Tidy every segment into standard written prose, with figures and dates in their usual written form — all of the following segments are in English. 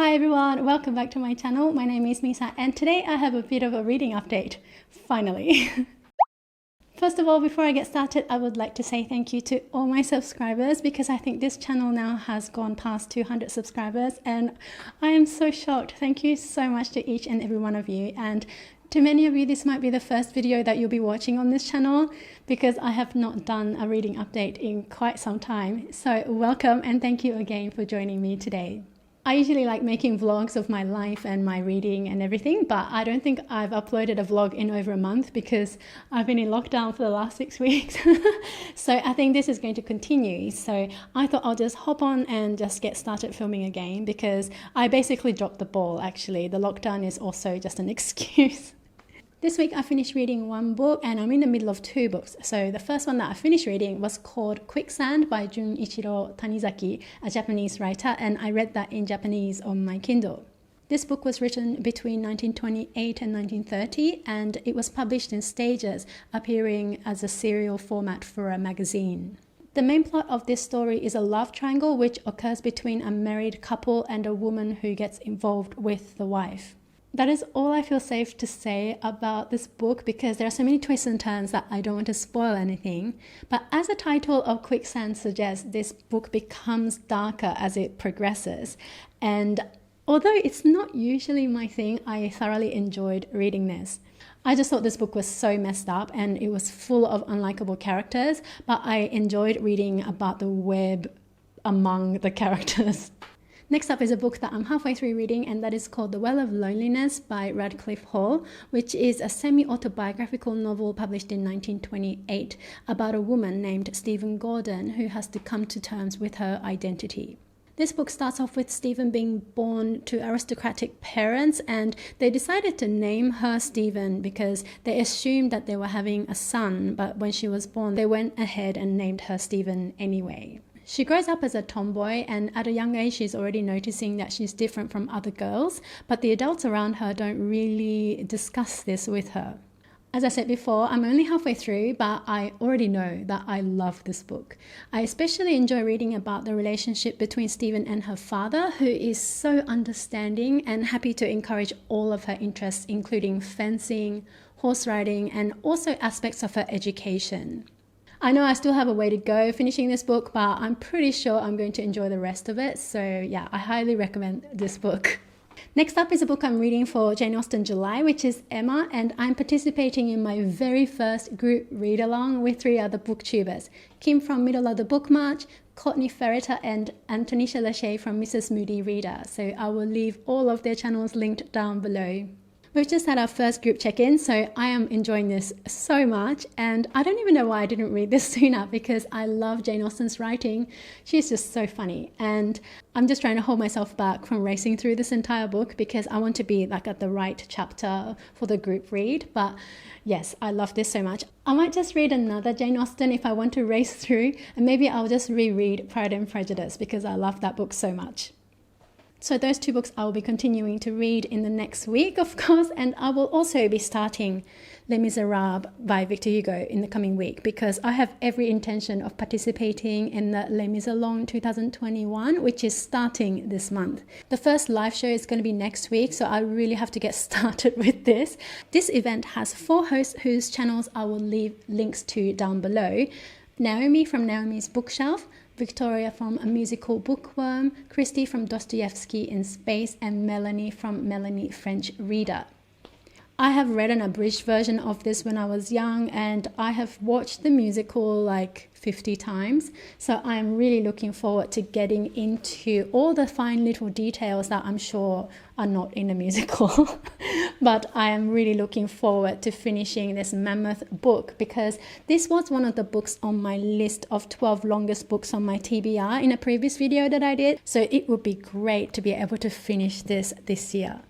Hi everyone, welcome back to my channel. My name is Misa and today I have a bit of a reading update, finally. First of all, before I get started, I would like to say thank you to all my subscribers because I think this channel now has gone past 200 subscribers and I am so shocked. Thank you so much to each and every one of you, and to many of you this might be the first video that you'll be watching on this channel because I have not done a reading update in quite some time. So welcome and thank you again for joining me today. I usually like making vlogs of my life and my reading and everything, but I don't think I've uploaded a vlog in over a month because I've been in lockdown for the last 6 weeks. So I think this is going to continue. So I thought I'll just hop on and just get started filming again because I basically dropped the ball actually. The lockdown is also just an excuse. This week I finished reading one book and I'm in the middle of two books. So the first one that I finished reading was called Quicksand by Junichiro Tanizaki, a Japanese writer, and I read that in Japanese on my Kindle. This book was written between 1928 and 1930 and it was published in stages, appearing as a serial format for a magazine. The main plot of this story is a love triangle which occurs between a married couple and a woman who gets involved with the wife. That is all I feel safe to say about this book because there are so many twists and turns that I don't want to spoil anything. But as the title of Quicksand suggests, this book becomes darker as it progresses. And although it's not usually my thing, I thoroughly enjoyed reading this. I just thought this book was so messed up and it was full of unlikable characters, but I enjoyed reading about the web among the characters. Next up is a book that I'm halfway through reading, and that is called The Well of Loneliness by Radclyffe, which is a semi-autobiographical novel published in 1928 about a woman named Stephen Gordon who has to come to terms with her identity. This book starts off with Stephen being born to aristocratic parents and they decided to name her Stephen because they assumed that they were having a son, but when she was born they went ahead and named her Stephen anyway. She grows up as a tomboy and at a young age she's already noticing that she's different from other girls, but the adults around her don't really discuss this with her. As I said before, I'm only halfway through, but I already know that I love this book. I especially enjoy reading about the relationship between Stephen and her father, who is so understanding and happy to encourage all of her interests, including fencing, horse riding, and also aspects of her education. I know I still have a way to go finishing this book, but I'm pretty sure I'm going to enjoy the rest of it. So yeah, I highly recommend this book. Next up is a book I'm reading for Jane Austen July, which is Emma, and I'm participating in my very first group read-along with 3 other booktubers. Kim from Middle of the Book March, Courtney Ferreter and Antonisha Lachey from Mrs. Moody Reader. So I will leave all of their channels linked down below. We've just had our first group check-in, so I am enjoying this so much, and I don't even know why I didn't read this sooner because I love Jane Austen's writing. She's just so funny, and I'm just trying to hold myself back from racing through this entire book because I want to be like at the right chapter for the group read. But yes, I love this so much. I might just read another Jane Austen if I want to race through, and maybe I'll just reread Pride and Prejudice because I love that book so much. So those 2 books I will be continuing to read in the next week, of course, and I will also be starting Les Misérables by Victor Hugo in the coming week because I have every intention of participating in the Les Misérables 2021, which is starting this month. The first live show is going to be next week, so I really have to get started with this. This event has 4 hosts whose channels I will leave links to down below. Naomi from Naomi's Bookshelf, Victoria from A Musical Bookworm, Christy from Dostoevsky in Space, and Melanie from Melanie French Reader. I have read an abridged version of this when I was young and I have watched the musical like 50 times. So I'm really looking forward to getting into all the fine little details that I'm sure are not in the musical. But I am really looking forward to finishing this mammoth book because this was one of the books on my list of 12 longest books on my TBR in a previous video that I did. So it would be great to be able to finish this year.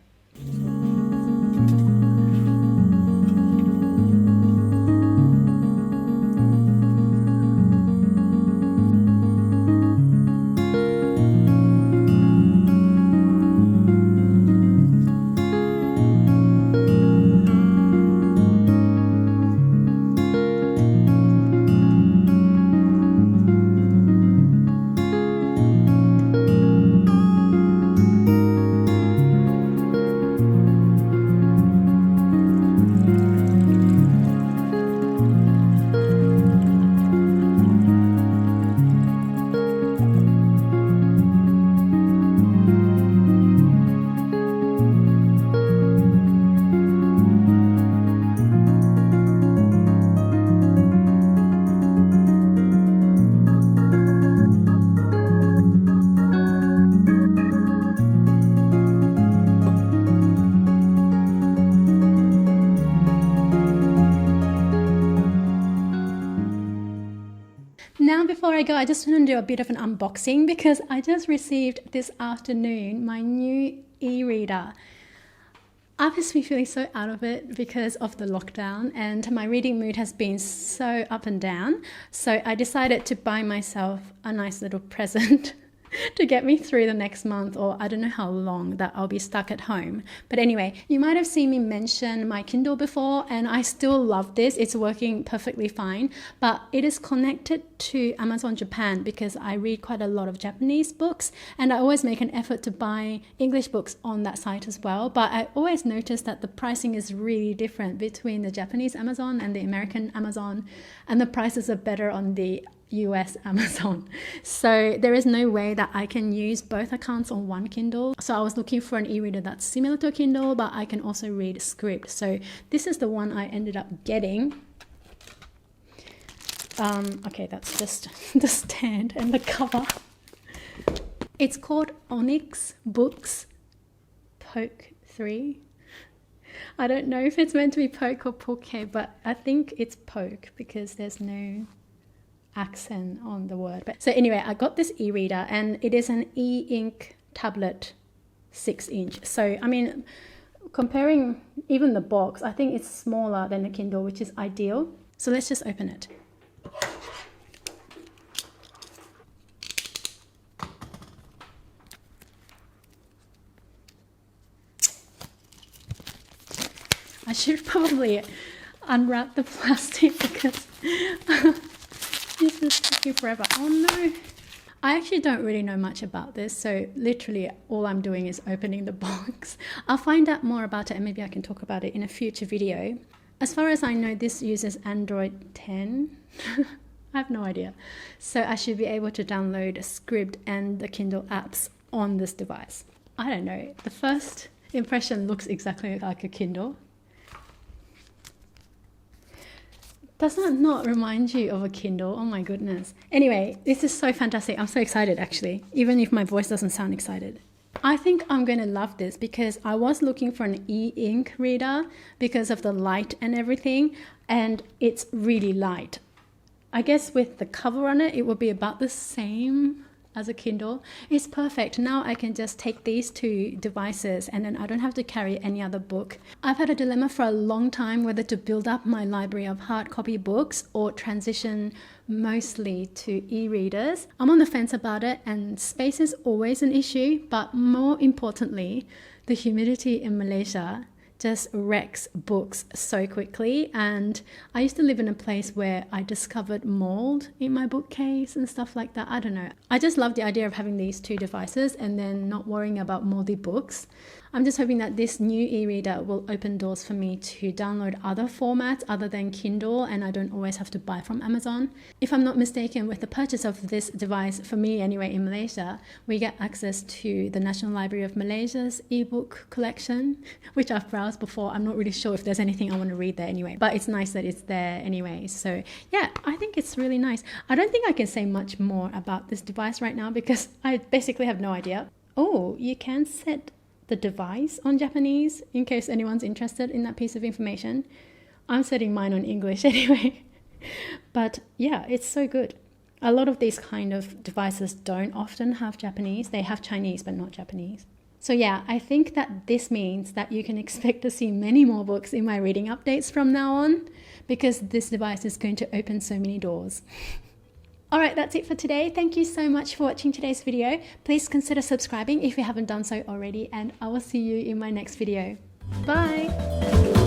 before I go, I just want to do a bit of an unboxing because I just received this afternoon my new e-reader. I've just been feeling so out of it because of the lockdown, and my reading mood has been so up and down. So I decided to buy myself a nice little present to get me through the next month, or I don't know how long that I'll be stuck at home. But anyway, you might have seen me mention my Kindle before, and I still love this. It's working perfectly fine, but it is connected to Amazon Japan because I read quite a lot of Japanese books, and I always make an effort to buy English books on that site as well. But I always notice that the pricing is really different between the Japanese Amazon and the American Amazon, and the prices are better on the US Amazon. So there is no way that I can use both accounts on one Kindle. So I was looking for an e-reader that's similar to a Kindle, but I can also read script. So this is the one I ended up getting. Okay, that's just the stand and the cover. It's called Onyx Books Poke 3. I don't know if it's meant to be poke or poke, but I think it's poke because there's no accent on the word. But so anyway, I got this e-reader, and it is an e-ink tablet 6-inch. So I mean, comparing even the box, I think it's smaller than the Kindle, which is ideal. So let's just open it. I should probably unwrap the plastic because this is taking forever. Oh no. I actually don't really know much about this, so literally all I'm doing is opening the box. I'll find out more about it and maybe I can talk about it in a future video. As far as I know, this uses Android 10. I have no idea. So I should be able to download Script and the Kindle apps on this device. I don't know. The first impression looks exactly like a Kindle. Does that not remind you of a Kindle? Oh my goodness. Anyway, this is so fantastic. I'm so excited actually, even if my voice doesn't sound excited. I think I'm going to love this because I was looking for an e-ink reader because of the light and everything, and it's really light. I guess with the cover on it, it will be about the same as a Kindle. It's perfect. Now I can just take these two devices and then I don't have to carry any other book. I've had a dilemma for a long time whether to build up my library of hard copy books or transition mostly to e-readers. I'm on the fence about it, and space is always an issue, but more importantly, the humidity in Malaysia just wrecks books so quickly. And I used to live in a place where I discovered mold in my bookcase and stuff like that. I don't know. I just love the idea of having these two devices and then not worrying about moldy books. I'm just hoping that this new e-reader will open doors for me to download other formats other than Kindle, and I don't always have to buy from Amazon. If I'm not mistaken, with the purchase of this device, for me anyway, in Malaysia, we get access to the National Library of Malaysia's ebook collection, which I've browsed before. I'm not really sure if there's anything I want to read there anyway, but it's nice that it's there anyway. So yeah, I think it's really nice. I don't think I can say much more about this device right now because I basically have no idea. Oh, you can set the device on Japanese in case anyone's interested in that piece of information. I'm setting mine on English anyway. But yeah, it's so good. A lot of these kind of devices don't often have Japanese. They have Chinese but not Japanese. So yeah, I think that this means that you can expect to see many more books in my reading updates from now on, because this device is going to open so many doors. Alright, that's it for today. Thank you so much for watching today's video. Please consider subscribing if you haven't done so already, and I will see you in my next video. Bye!